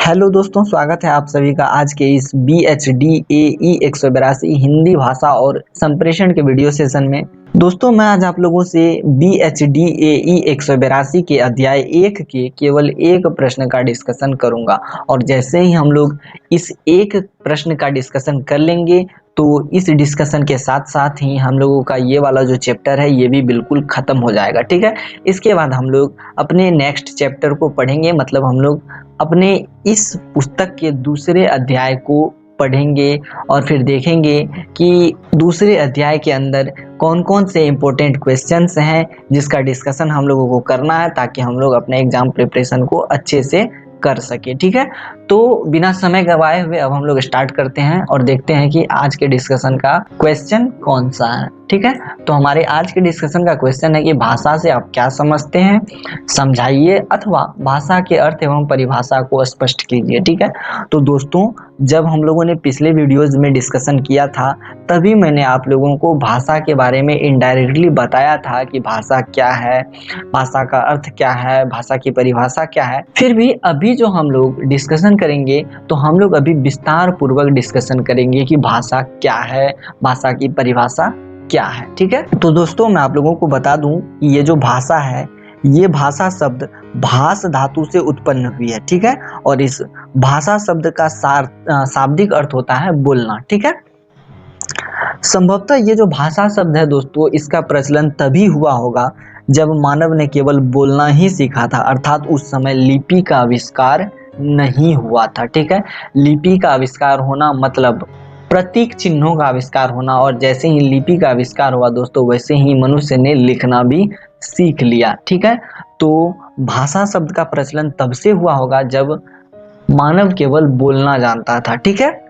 Hello दोस्तों, स्वागत है आप सभी का आज के इस BHDAE 182 हिंदी भाषा और संप्रेषण के वीडियो सेशन में। दोस्तों, मैं आज आप लोगों से BHDAE 182 के अध्याय 1 के केवल एक प्रश्न का डिस्कशन करूंगा और जैसे ही हम लोग इस एक प्रश्न का डिस्कशन कर लेंगे तो इस डिस्कशन के साथ साथ ही हम लोगों का ये वाला जो चैप्टर है ये भी बिल्कुल ख़त्म हो जाएगा। ठीक है, इसके बाद हम लोग अपने नेक्स्ट चैप्टर को पढ़ेंगे, मतलब हम लोग अपने इस पुस्तक के दूसरे अध्याय को पढ़ेंगे और फिर देखेंगे कि दूसरे अध्याय के अंदर कौन कौन से इम्पोर्टेंट क्वेश्चंस हैं जिसका डिस्कशन हम लोगों को करना है ताकि हम लोग अपने एग्जाम प्रिपरेशन को अच्छे से कर सके। ठीक है, तो बिना समय गवाए हुए अब हम लोग स्टार्ट करते हैं और देखते हैं कि आज के डिस्कशन का क्वेश्चन कौन सा है। ठीक है, तो हमारे आज के डिस्कशन का क्वेश्चन है कि भाषा से आप क्या समझते हैं, समझाइए अथवा भाषा के अर्थ एवं परिभाषा को स्पष्ट कीजिए। ठीक है, तो दोस्तों, जब हम लोगों ने पिछले वीडियोज में डिस्कशन किया था तभी मैंने आप लोगों को भाषा के बारे में इनडायरेक्टली बताया था कि भाषा क्या है, भाषा का अर्थ क्या है, भाषा की परिभाषा क्या है। फिर भी अभी जो हम लोग डिस्कशन करेंगे तो हम लोग अभी विस्तार पूर्वक डिस्कशन करेंगे कि भाषा क्या है, भाषा की परिभाषा क्या है। ठीक है, तो दोस्तों मैं आप लोगों को बता दूं कि ये जो भाषा है ये भाषा शब्द भाष धातु से उत्पन्न हुई है। ठीक है, और इस भाषा शब्द का शाब्दिक अर्थ होता है बोलना। ठीक है, संभवतः ये जो भाषा शब्द है दोस्तों इसका प्रचलन तभी हुआ होगा जब मानव ने केवल बोलना ही सीखा था, अर्थात उस समय लिपि का आविष्कार नहीं हुआ था। ठीक है, लिपि का आविष्कार होना मतलब प्रतीक चिन्हों का आविष्कार होना, और जैसे ही लिपि का आविष्कार हुआ दोस्तों वैसे ही मनुष्य ने लिखना भी सीख लिया। ठीक है, तो भाषा शब्द का प्रचलन तब से हुआ होगा जब मानव केवल बोलना जानता था। ठीक है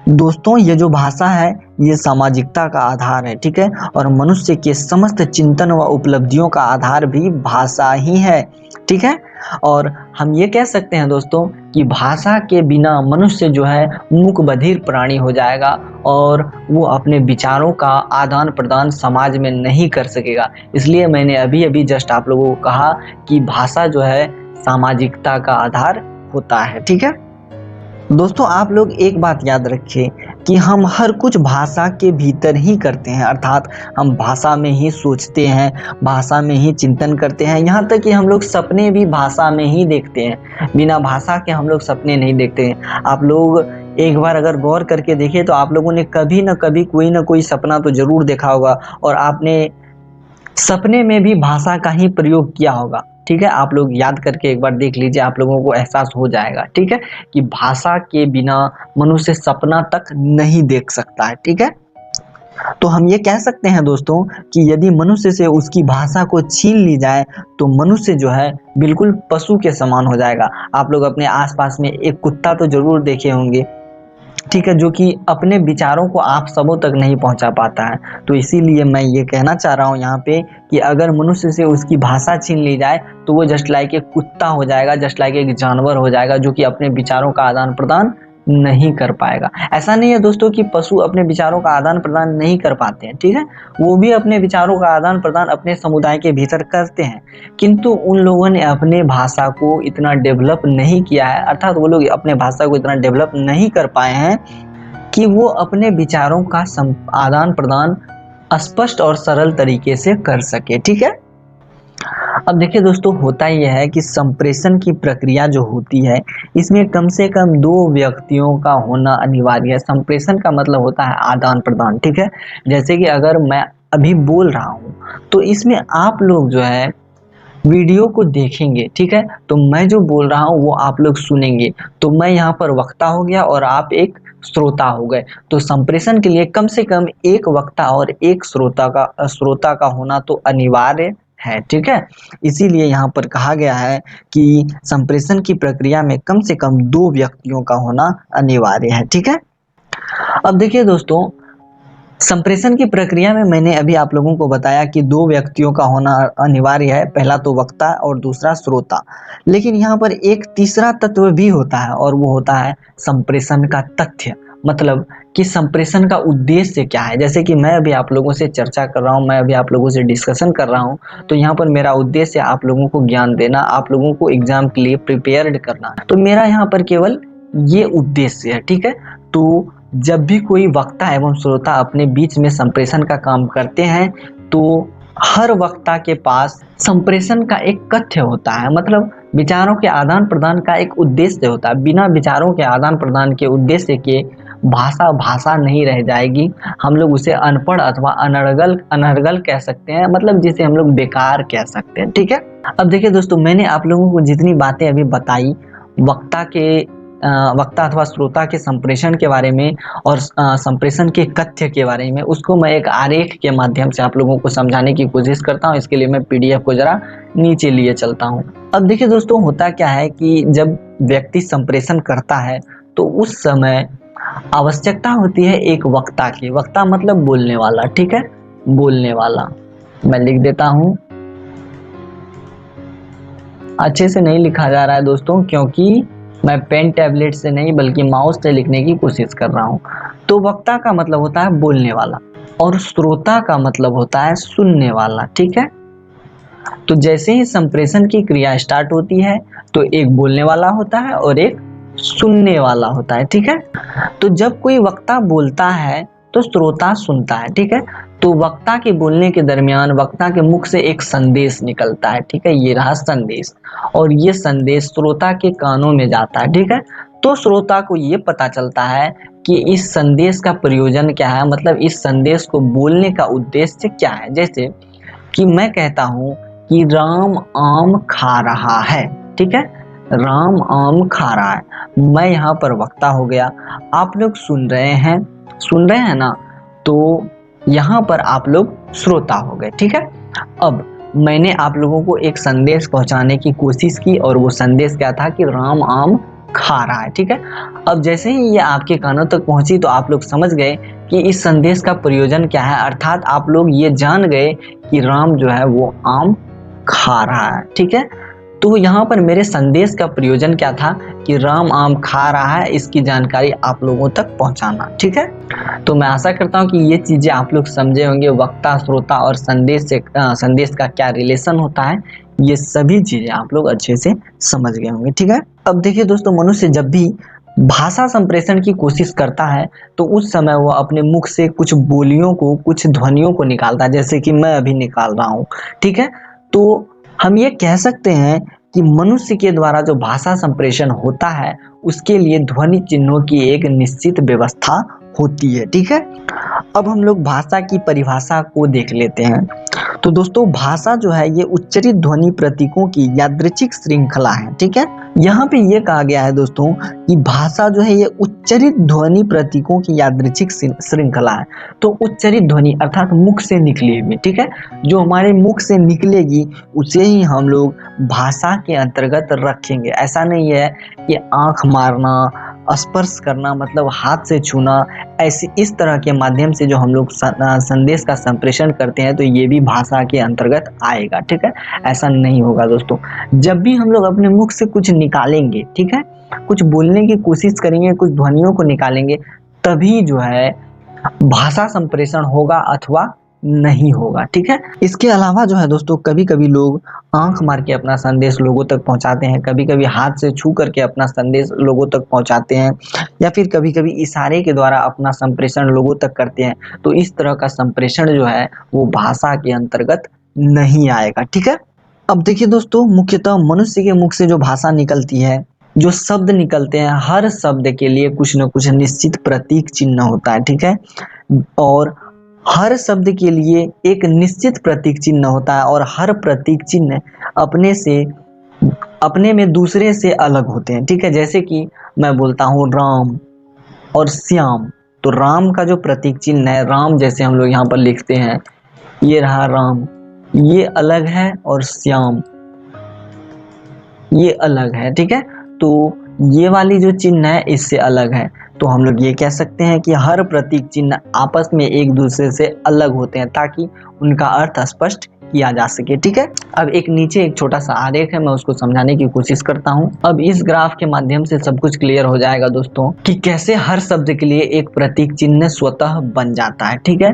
दोस्तों, ये जो भाषा है ये सामाजिकता का आधार है। ठीक है, और मनुष्य के समस्त चिंतन व उपलब्धियों का आधार भी भाषा ही है। ठीक है, और हम ये कह सकते हैं दोस्तों कि भाषा के बिना मनुष्य जो है मूक बधिर प्राणी हो जाएगा और वो अपने विचारों का आदान प्रदान समाज में नहीं कर सकेगा। इसलिए मैंने अभी अभी जस्ट आप लोगों को कहा कि भाषा जो है सामाजिकता का आधार होता है। ठीक है दोस्तों, आप लोग एक बात याद रखिए कि हम हर कुछ भाषा के भीतर ही करते हैं, अर्थात हम भाषा में ही सोचते हैं, भाषा में ही चिंतन करते हैं, यहाँ तक कि हम लोग सपने भी भाषा में ही देखते हैं। बिना भाषा के हम लोग सपने नहीं देखते हैं। आप लोग एक बार अगर गौर करके देखें तो आप लोगों ने कभी ना कभी कोई ना कोई सपना तो जरूर देखा होगा और आपने सपने में भी भाषा का ही प्रयोग किया होगा। ठीक है, आप लोग याद करके एक बार देख लीजिए, आप लोगों को एहसास हो जाएगा। ठीक है, कि भाषा के बिना मनुष्य सपना तक नहीं देख सकता है। ठीक है, तो हम ये कह सकते हैं दोस्तों कि यदि मनुष्य से उसकी भाषा को छीन ली जाए तो मनुष्य जो है बिल्कुल पशु के समान हो जाएगा। आप लोग अपने आसपास में एक कुत्ता तो जरूर देखे होंगे, ठीक है, जो कि अपने विचारों को आप सबों तक नहीं पहुंचा पाता है। तो इसीलिए मैं ये कहना चाह रहा हूं यहाँ पे कि अगर मनुष्य से उसकी भाषा छीन ली जाए तो वो जस्ट लाइक एक कुत्ता हो जाएगा, जस्ट लाइक एक जानवर हो जाएगा जो कि अपने विचारों का आदान प्रदान नहीं कर पाएगा। ऐसा नहीं है दोस्तों कि पशु अपने विचारों का आदान प्रदान नहीं कर पाते हैं। ठीक है, वो भी अपने विचारों का आदान प्रदान अपने समुदाय के भीतर करते हैं, किंतु उन लोगों ने अपने भाषा को इतना डेवलप नहीं किया है, अर्थात वो लोग अपने भाषा को इतना डेवलप नहीं कर पाए हैं कि वो अपने विचारों का आदान प्रदान स्पष्ट और सरल तरीके से कर सके। ठीक है, अब देखिए दोस्तों, होता यह है कि संप्रेषण की प्रक्रिया जो होती है इसमें कम से कम दो व्यक्तियों का होना अनिवार्य है। संप्रेषण का मतलब होता है आदान प्रदान। ठीक है, जैसे कि अगर मैं अभी बोल रहा हूँ तो इसमें आप लोग जो है वीडियो को देखेंगे। ठीक है, तो मैं जो बोल रहा हूँ वो आप लोग सुनेंगे, तो मैं यहाँ पर वक्ता हो गया और आप एक श्रोता हो गए। तो संप्रेषण के लिए कम से कम एक वक्ता और एक श्रोता का होना तो अनिवार्य है। ठीक है, इसीलिए यहाँ पर कहा गया है कि संप्रेषण की प्रक्रिया में कम से कम दो व्यक्तियों का होना अनिवार्य है। ठीक है, अब देखिए दोस्तों, संप्रेषण की प्रक्रिया में मैंने अभी आप लोगों को बताया कि दो व्यक्तियों का होना अनिवार्य है, पहला तो वक्ता और दूसरा श्रोता। लेकिन यहाँ पर एक तीसरा तत्व भी होता है और वो होता है संप्रेषण का तथ्य, मतलब कि संप्रेषण का उद्देश्य क्या है। जैसे कि मैं अभी आप लोगों से चर्चा कर रहा हूँ, मैं अभी आप लोगों से डिस्कशन कर रहा हूँ, तो यहाँ पर मेरा उद्देश्य आप लोगों को ज्ञान देना, आप लोगों को एग्जाम के लिए प्रिपेयर्ड करना, तो मेरा यहाँ पर केवल ये उद्देश्य है, ठीक है। तो जब भी कोई वक्ता एवं श्रोता अपने बीच में संप्रेषण का काम करते हैं तो हर वक्ता के पास संप्रेषण का एक कथ्य होता है, मतलब विचारों के आदान प्रदान का एक उद्देश्य होता है। बिना विचारों के आदान प्रदान के उद्देश्य के भाषा भाषा नहीं रह जाएगी। हम लोग उसे अनपढ़ अथवा अनर्गल कह सकते हैं, मतलब जिसे हम लोग बेकार कह सकते हैं, ठीक है। अब देखिए दोस्तों, मैंने आप लोगों को जितनी बातें अभी बताई वक्ता अथवा श्रोता के संप्रेषण के बारे में और संप्रेषण के कथ्य के बारे में, उसको मैं एक आरेख के माध्यम से आप लोगों को समझाने की कोशिश करता हूँ। इसके लिए मैं पीडीएफ को जरा नीचे लिए चलता हूँ। अब देखिए दोस्तों, होता क्या है कि जब व्यक्ति संप्रेषण करता है तो उस समय आवश्यकता होती है एक वक्ता की। वक्ता मतलब बोलने वाला, ठीक है, बोलने वाला। मैं लिख देता हूँ, अच्छे से नहीं लिखा जा रहा है दोस्तों, क्योंकि मैं पेन टैबलेट से नहीं बल्कि माउस से लिखने की कोशिश कर रहा हूँ। तो वक्ता का मतलब होता है बोलने वाला और श्रोता का मतलब होता है सुनने वाला, ठीक है। तो जैसे ही संप्रेषण की क्रिया स्टार्ट होती है तो एक बोलने वाला होता है और एक सुनने वाला होता है, ठीक है। तो जब कोई वक्ता बोलता है तो श्रोता सुनता है, ठीक है। तो वक्ता के बोलने के दरमियान वक्ता के मुख से एक संदेश निकलता है, ठीक है, ये रहा संदेश, और ये संदेश श्रोता के कानों में जाता है, ठीक है। तो श्रोता को ये पता चलता है कि इस संदेश का प्रयोजन क्या है, मतलब इस संदेश को बोलने का उद्देश्य क्या है। जैसे कि मैं कहता हूँ कि राम आम खा रहा है, ठीक है, राम आम खा रहा है, मैं यहाँ पर वक्ता हो गया, आप लोग सुन रहे हैं ना, तो यहाँ पर आप लोग श्रोता हो गए, ठीक है। अब मैंने आप लोगों को एक संदेश पहुंचाने की कोशिश की और वो संदेश क्या था कि राम आम खा रहा है, ठीक है। अब जैसे ही ये आपके कानों तक पहुंची तो आप लोग समझ गए कि इस संदेश का प्रयोजन क्या है, अर्थात आप लोग ये जान गए कि राम जो है वो आम खा रहा है, ठीक है। तो यहाँ पर मेरे संदेश का प्रयोजन क्या था कि राम आम खा रहा है, इसकी जानकारी आप लोगों तक पहुंचाना, ठीक है। तो मैं आशा करता हूँ कि ये चीजें आप लोग समझे होंगे, वक्ता श्रोता और संदेश का क्या रिलेशन होता है, ये सभी चीजें आप लोग अच्छे से समझ गए होंगे, ठीक है। अब देखिए दोस्तों, मनुष्य जब भी भाषा संप्रेषण की कोशिश करता है तो उस समय वो अपने मुख से कुछ बोलियों को, कुछ ध्वनियों को निकालता है, जैसे कि मैं अभी निकाल रहा हूँ, ठीक है। तो हम ये कह सकते हैं कि मनुष्य के द्वारा जो भाषा संप्रेषण होता है उसके लिए ध्वनि चिन्हों की एक निश्चित व्यवस्था होती है, ठीक है। अब हम लोग भाषा की परिभाषा को देख लेते हैं। तो दोस्तों, भाषा जो है ये उच्चरित ध्वनि प्रतीकों की यादृच्छिक श्रृंखला है, ठीक है। यहाँ पे ये कहा गया है दोस्तों कि भाषा जो है ये उच्चरित ध्वनि प्रतीकों की यादृच्छिक श्रृंखला है। तो उच्चरित ध्वनि अर्थात मुख से निकली हुई, ठीक है, जो हमारे मुख से निकलेगी उसे ही हम लोग भाषा के अंतर्गत रखेंगे। ऐसा नहीं है कि आंख मारना, स्पर्श करना, मतलब हाथ से छूना, ऐसे इस तरह के माध्यम से जो हम लोग संदेश का संप्रेषण करते हैं तो ये भी भाषा के अंतर्गत आएगा, ठीक है। ऐसा नहीं होगा दोस्तों। जब भी हम लोग अपने मुख से कुछ निकालेंगे, ठीक है, कुछ बोलने की कोशिश करेंगे, कुछ ध्वनियों को निकालेंगे, तभी जो है भाषा संप्रेषण होगा अथवा नहीं होगा, ठीक है। इसके अलावा जो है दोस्तों, कभी कभी लोग आंख मार के अपना संदेश लोगों तक पहुंचाते हैं, कभी कभी हाथ से छू करके अपना संदेश लोगों तक पहुंचाते हैं, या फिर कभी कभी इशारे के द्वारा अपना संप्रेषण लोगों तक करते हैं। तो इस तरह का संप्रेषण जो है वो भाषा के अंतर्गत नहीं आएगा, ठीक है। अब देखिए दोस्तों, मुख्यतः मनुष्य के मुख से जो भाषा निकलती है, जो शब्द निकलते हैं, हर शब्द के लिए कुछ न कुछ निश्चित प्रतीक चिन्ह होता है, ठीक है। और हर शब्द के लिए एक निश्चित प्रतीक चिन्ह होता है और हर प्रतीक चिन्ह अपने में दूसरे से अलग होते हैं, ठीक है। जैसे कि मैं बोलता हूँ राम और श्याम, तो राम का जो प्रतीक चिन्ह है, राम जैसे हम लोग यहाँ पर लिखते हैं, ये रहा राम, ये अलग है, और श्याम ये अलग है, ठीक है। तो ये वाली जो चिन्ह है इससे अलग है। तो हम लोग ये कह सकते हैं कि हर प्रतीक चिन्ह आपस में एक दूसरे से अलग होते हैं ताकि उनका अर्थ स्पष्ट किया जा सके। ठीक है, अब एक नीचे एक छोटा सा आरेख है, मैं उसको समझाने की कोशिश करता हूँ। अब इस ग्राफ के माध्यम से सब कुछ क्लियर हो जाएगा दोस्तों कि कैसे हर शब्द के लिए एक प्रतीक चिन्ह स्वतः बन जाता है। ठीक है,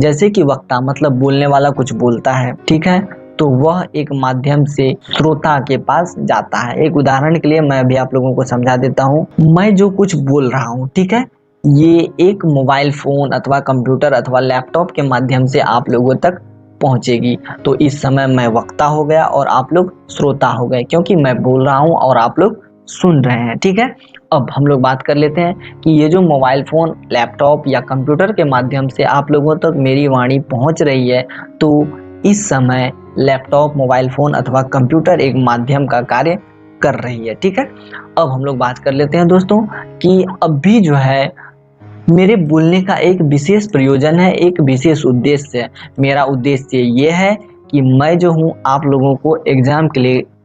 जैसे कि वक्ता मतलब बोलने वाला कुछ बोलता है, ठीक है, तो वह एक माध्यम से श्रोता के पास जाता है। एक उदाहरण के लिए मैं अभी आप लोगों को समझा देता हूँ। मैं जो कुछ बोल रहा हूँ, ठीक है, ये एक मोबाइल फोन अथवा कंप्यूटर अथवा लैपटॉप के माध्यम से आप लोगों तक पहुंचेगी। तो इस समय मैं वक्ता हो गया और आप लोग श्रोता हो गए, क्योंकि मैं बोल रहा हूं और आप लोग सुन रहे हैं। ठीक है, अब हम लोग बात कर लेते हैं कि ये जो मोबाइल फोन, लैपटॉप या कंप्यूटर के माध्यम से आप लोगों तक मेरी वाणी पहुंच रही है, तो इस समय लैपटॉप, मोबाइल फोन अथवा कंप्यूटर एक माध्यम का कार्य कर रही है। ठीक है, अब हम लोग बात कर लेते हैं दोस्तों कि अब भी जो है मेरे बोलने का एक विशेष प्रयोजन है, एक विशेष उद्देश्य है। मेरा उद्देश्य ये है कि मैं जो हूँ आप लोगों को एग्जाम के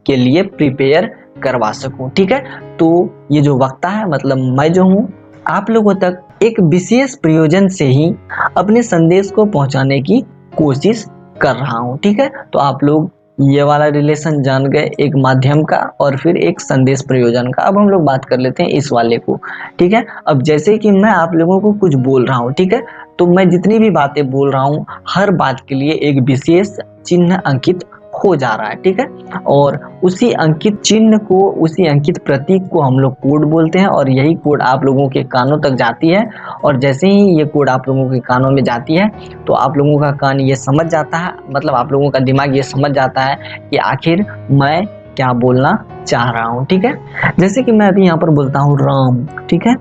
लिए प्रिपेयर करवा सकूं। ठीक है, तो ये जो वक्ता है मतलब मैं जो हूँ आप लोगों तक एक विशेष प्रयोजन से ही अपने संदेश को पहुंचाने की कोशिश कर रहा हूँ। ठीक है, तो आप लोग ये वाला रिलेशन जान गए, एक माध्यम का और फिर एक संदेश प्रयोजन का। अब हम लोग बात कर लेते हैं इस वाले को। ठीक है, अब जैसे कि मैं आप लोगों को कुछ बोल रहा हूँ, ठीक है, तो मैं जितनी भी बातें बोल रहा हूँ हर बात के लिए एक विशेष चिन्ह अंकित हो जा रहा है। ठीक है, और उसी अंकित चिन्ह को, उसी अंकित प्रतीक को हम लोग कोड बोलते हैं और यही कोड आप लोगों के कानों तक जाती है। और जैसे ही ये कोड आप लोगों के कानों में जाती है तो आप लोगों का कान ये समझ जाता है, मतलब आप लोगों का दिमाग ये समझ जाता है कि आखिर मैं क्या बोलना चाह रहा हूँ। ठीक है, जैसे कि मैं अभी यहाँ पर बोलता हूँ राम, ठीक है,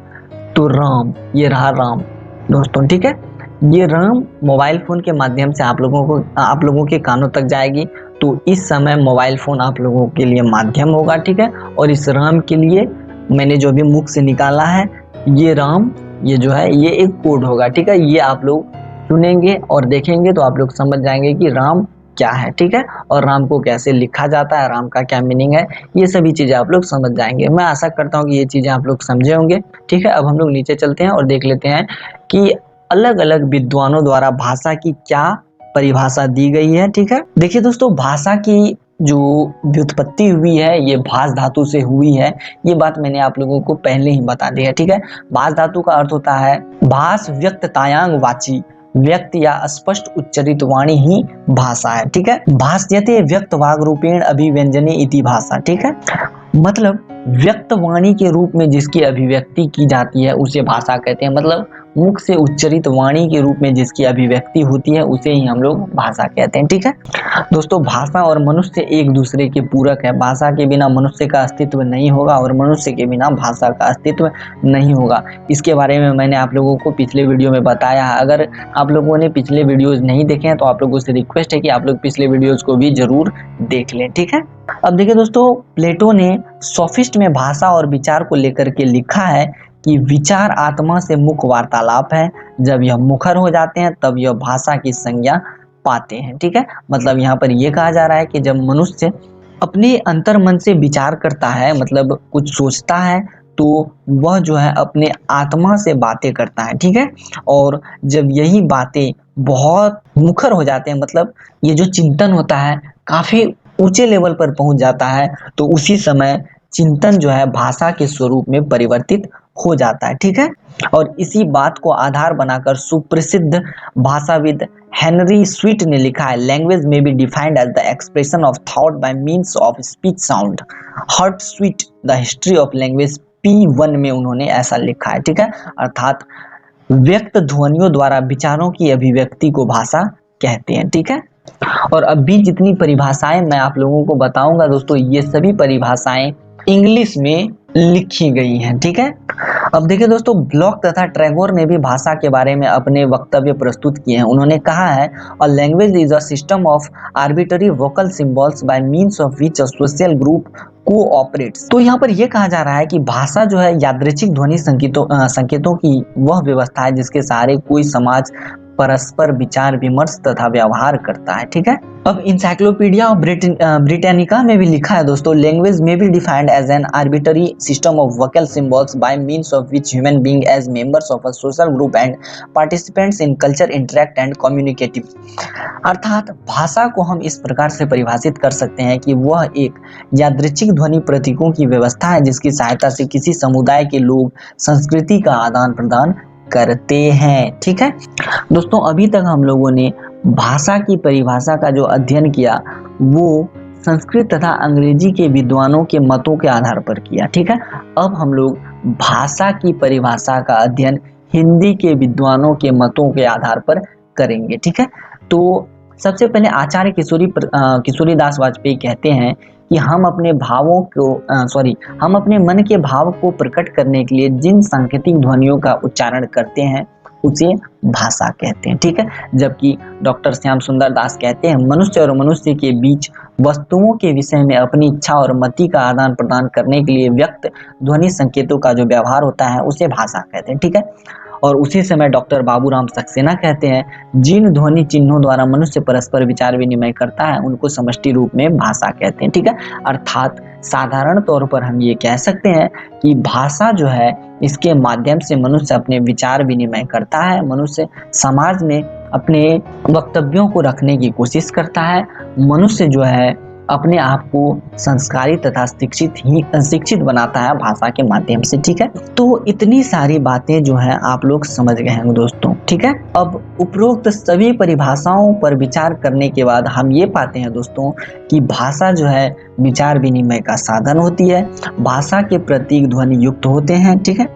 तो राम, ये रहा राम दोस्तों। ठीक है, ये राम मोबाइल फोन के माध्यम से आप लोगों के कानों तक जाएगी। तो इस समय मोबाइल फोन आप लोगों के लिए माध्यम होगा। ठीक है, और इस राम के लिए मैंने जो भी मुख से निकाला है, ये राम, ये जो है ये एक कोड होगा। ठीक है, ये आप लोग सुनेंगे और देखेंगे तो आप लोग समझ जाएंगे कि राम क्या है। ठीक है, और राम को कैसे लिखा जाता है, राम का क्या मीनिंग है, ये सभी चीजें आप लोग समझ जाएंगे। मैं आशा करता हूँ कि ये चीजें आप लोग समझे होंगे। ठीक है, अब हम लोग नीचे चलते हैं और देख लेते हैं कि अलग अलग विद्वानों द्वारा भाषा की क्या परिभाषा दी गई है। ठीक है, देखिए दोस्तों, भाषा की जो व्युत्पत्ति हुई है ये भास धातु से हुई है। ये बात मैंने आप लोगों को पहले ही बता दी है। ठीक है, भास धातु का अर्थ होता है भास व्यक्ततायांग वाची, व्यक्त या स्पष्ट उच्चरित वाणी ही भाषा है। ठीक है, भाष्यते व्यक्त वाग रूपेण अभिव्यंजने इति भाषा। ठीक है, मतलब व्यक्त वाणी के रूप में जिसकी अभिव्यक्ति की जाती है उसे भाषा कहते हैं। मतलब मुख से उच्चरित वाणी के रूप में जिसकी अभिव्यक्ति होती है उसे ही हम लोग भाषा कहते हैं। ठीक है दोस्तों, भाषा और मनुष्य एक दूसरे के पूरक है। भाषा के बिना मनुष्य का अस्तित्व नहीं होगा और मनुष्य के बिना भाषा का अस्तित्व नहीं होगा। इसके बारे में मैंने आप लोगों को पिछले वीडियो में बताया है। अगर आप लोगों ने पिछले वीडियोज नहीं देखे हैं तो आप लोगों से रिक्वेस्ट है कि आप लोग पिछले वीडियोज को भी जरूर देख लें। ठीक है, अब देखिए दोस्तों, प्लेटो ने सोफिस्ट में भाषा और विचार को लेकर के लिखा है कि विचार आत्मा से मुख वार्तालाप है, जब यह मुखर हो जाते हैं तब यह भाषा की संज्ञा पाते हैं। ठीक है, मतलब यहाँ पर यह कहा जा रहा है कि जब मनुष्य अपने अंतर मन से विचार करता है, मतलब कुछ सोचता है, तो वह जो है अपने आत्मा से बातें करता है। ठीक है, और जब यही बातें बहुत मुखर हो जाते हैं, मतलब ये जो चिंतन होता है काफी ऊंचे लेवल पर पहुंच जाता है, तो उसी समय चिंतन जो है भाषा के स्वरूप में परिवर्तित हो जाता है। ठीक है, और इसी बात को आधार बनाकर सुप्रसिद्ध भाषाविद हेनरी स्वीट ने लिखा है, language may be defined as the expression of thought by means of speech sound. हर्ट Sweet the history of language P1 में उन्होंने ऐसा लिखा है। ठीक है, अर्थात व्यक्त ध्वनियों द्वारा विचारों की अभिव्यक्ति को भाषा कहते हैं। ठीक है, और अब भी जितनी परिभाषाएं मैं आप लोगों को बताऊंगा दोस्तों, ये सभी परिभाषाएं इंग्लिश में लिखी गई हैं। ठीक है, अब देखिए दोस्तों, ब्लॉक तथा ट्रैगोर ने भी भाषा के बारे में अपने वक्तव्य प्रस्तुत किए हैं। उन्होंने कहा है, a language is a system of arbitrary vocal symbols by means of which a social group cooperates. तो यहाँ पर यह कहा जा रहा है कि भाषा जो है यादृच्छिक ध्वनि संकेतों की वह व्यवस्था है जिसके सहारे कोई समाज परस्पर विचार विमर्श तथा व्यवहार करता है। ठीक है, अब इंसाइक्लोपीडिया ऑफ ब्रिटानिका में भी लिखा है दोस्तों, language may be defined as an arbitrary system of vocal symbols by means of which human being as members of a social group and participants in culture interact and communicative. अर्थात भाषा को हम इस प्रकार से परिभाषित कर सकते हैं कि वह एक यादृच्छिक ध्वनि प्रतीकों की व्यवस्था है जिसकी सहायता से किसी समुदाय के लोग संस्कृति का आदान प्रदान करते हैं। ठीक है दोस्तों, अभी तक हम लोगों ने भाषा की परिभाषा का जो अध्ययन किया वो संस्कृत तथा अंग्रेजी के विद्वानों के मतों के आधार पर किया। ठीक है, अब हम लोग भाषा की परिभाषा का अध्ययन हिंदी के विद्वानों के मतों के आधार पर करेंगे। ठीक है, तो सबसे पहले आचार्य किशोरीदास वाजपेयी कहते हैं कि हम अपने भावों को हम अपने मन के भाव को प्रकट करने के लिए जिन सांकेतिक ध्वनियों का उच्चारण करते हैं उसे भाषा कहते हैं। ठीक है, जबकि डॉक्टर श्याम सुंदर दास कहते हैं मनुष्य और मनुष्य के बीच वस्तुओं के विषय में अपनी इच्छा और मति का आदान प्रदान करने के लिए व्यक्त ध्वनि संकेतों का जो व्यवहार होता है उसे भाषा कहते हैं। ठीक है, और उसी समय डॉक्टर बाबूराम सक्सेना कहते हैं जिन ध्वनि चिन्हों द्वारा मनुष्य परस्पर विचार विनिमय करता है उनको समष्टि रूप में भाषा कहते हैं। ठीक है, अर्थात साधारण तौर पर हम ये कह सकते हैं कि भाषा जो है इसके माध्यम से मनुष्य अपने विचार विनिमय करता है, मनुष्य समाज में अपने वक्तव्यों को रखने की कोशिश करता है, मनुष्य जो है अपने आप को संस्कारी तथा शिक्षित बनाता है भाषा के माध्यम से। ठीक है, तो इतनी सारी बातें जो है आप लोग समझ गए हैं दोस्तों। ठीक है, अब उपरोक्त सभी परिभाषाओं पर विचार करने के बाद हम ये पाते हैं दोस्तों कि भाषा जो है विचार विनिमय का साधन होती है, भाषा के प्रतीक ध्वनि युक्त होते हैं। ठीक है,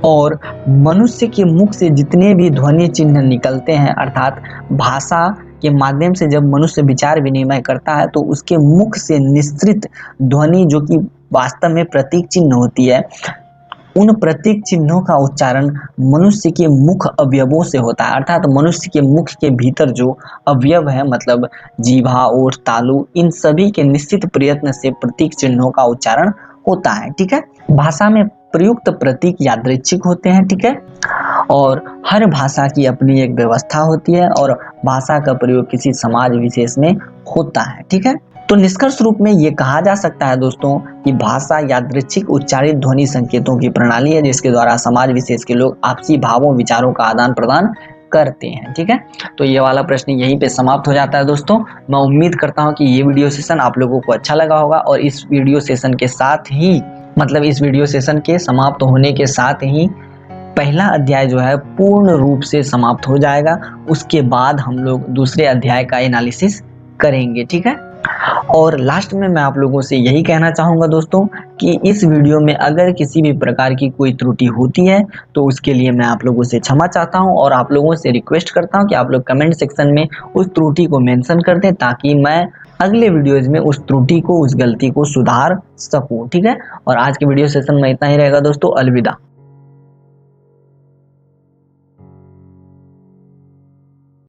और मनुष्य के मुख से जितने भी ध्वनि चिन्ह निकलते हैं अर्थात भाषा के माध्यम से जब मनुष्य विचार विनिमय करता है तो उसके मुख से निश्रित ध्वनि जो कि वास्तव में प्रतीक चिन्ह होती है, उन प्रतीक चिन्हों का उच्चारण मनुष्य के मुख अवयवों से होता है। अर्थात मनुष्य के मुख के भीतर जो अवयव है मतलब जीभा, ओठ, तालु, इन सभी के निश्चित प्रयत्न से प्रतीक चिन्हों का उच्चारण होता है। ठीक है, भाषा में प्रयुक्त प्रतीक यादृच्छिक होते हैं। ठीक है, और हर भाषा की अपनी एक व्यवस्था होती है और भाषा का प्रयोग किसी समाज विशेष में होता है। ठीक है, तो निष्कर्ष रूप में ये कहा जा सकता है दोस्तों कि भाषा यादृच्छिक उच्चारित ध्वनि संकेतों की प्रणाली है जिसके द्वारा समाज विशेष के लोग आपसी भावों विचारों का आदान प्रदान करते हैं। ठीक है, तो ये वाला प्रश्न यहीं पे समाप्त हो जाता है दोस्तों। मैं उम्मीद करता हूँ कि ये वीडियो सेशन आप लोगों को अच्छा लगा होगा और इस वीडियो सेशन के साथ ही इस वीडियो सेशन के समाप्त होने के साथ ही पहला अध्याय जो है पूर्ण रूप से समाप्त हो जाएगा। उसके बाद हम लोग दूसरे अध्याय का एनालिसिस करेंगे। ठीक है, और लास्ट में मैं आप लोगों से यही कहना चाहूँगा दोस्तों कि इस वीडियो में अगर किसी भी प्रकार की कोई त्रुटि होती है तो उसके लिए मैं आप लोगों से क्षमा चाहता हूँ और आप लोगों से रिक्वेस्ट करता हूँ कि आप लोग कमेंट सेक्शन में उस त्रुटि को मेंशन कर दें ताकि मैं अगले वीडियोज में उस त्रुटि को, उस गलती को सुधार सकूँ। ठीक है, और आज के वीडियो सेशन में इतना ही रहेगा दोस्तों। अलविदा।